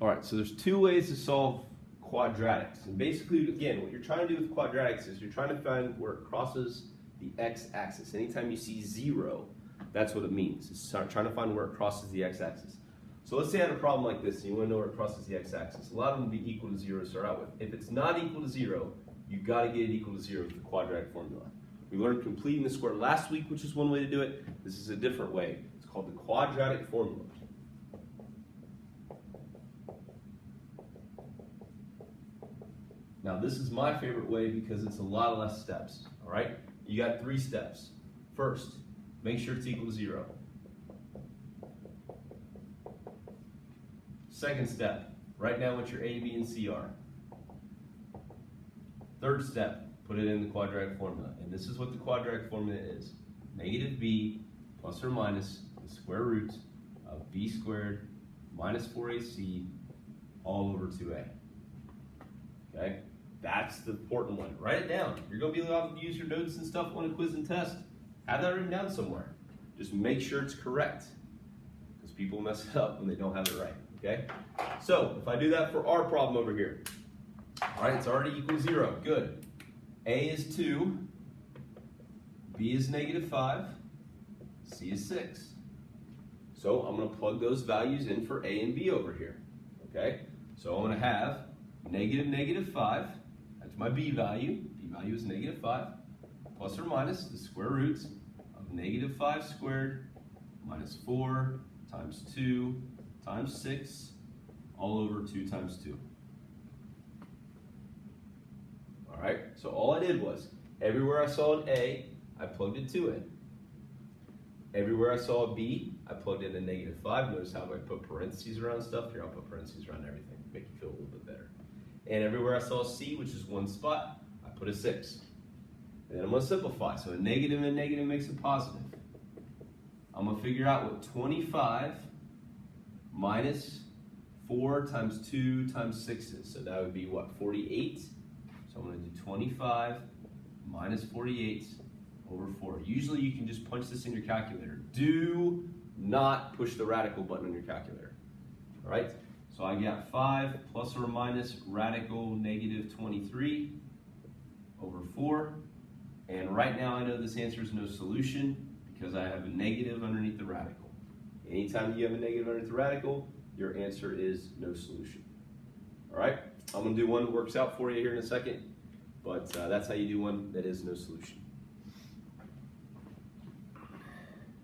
All right, so there's two ways to solve quadratics. And basically, again, what you're trying to do with quadratics is you're trying to find where it crosses the x-axis. Anytime you see 0, that's what it means. It's trying to find where it crosses the x-axis. So let's say I had a problem like this, and you want to know where it crosses the x-axis. A lot of them will be equal to 0 to start out with. If it's not equal to 0, you've got to get it equal to 0 with the quadratic formula. We learned completing the square last week, which is one way to do it. This is a different way. It's called the quadratic formula. Now this is my favorite way because it's a lot less steps, all right? You got 3 steps. First, make sure it's equal to 0. Second step, write down what your A, B, and C are. Third step, put it in the quadratic formula. And this is what the quadratic formula is. Negative b plus or minus the square root of b squared minus 4ac all over 2a. Okay? That's the important one. Write it down. You're going to be allowed to use your notes and stuff on a quiz and test. Have that written down somewhere. Just make sure it's correct, because people mess it up when they don't have it right. Okay? So, if I do that for our problem over here, all right, it's already equal to 0. Good. A is 2, B is negative 5, C is 6. So I'm going to plug those values in for A and B over here. Okay? So I'm going to have negative 5, that's my B value. B value is negative 5, plus or minus the square roots of negative 5 squared minus 4 times 2 times 6 all over 2 times 2. All right, so all I did was, everywhere I saw an A, I plugged a 2 in. Everywhere I saw a B, I plugged in a negative 5. Notice how I put parentheses around stuff? Here, I'll put parentheses around everything, make you feel a little bit better. And everywhere I saw a C, which is one spot, I put a 6. And then I'm going to simplify. So a negative and a negative makes a positive. I'm going to figure out what 25 minus 4 times 2 times 6 is. So that would be what, 48? So I'm going to do 25 minus 48 over 4. Usually you can just punch this in your calculator. Do not push the radical button on your calculator. All right? So I got 5 plus or minus radical negative 23 over 4. And right now I know this answer is no solution because I have a negative underneath the radical. Anytime you have a negative underneath the radical, your answer is no solution. All right? I'm going to do one that works out for you here in a second, but that's how you do one that is no solution.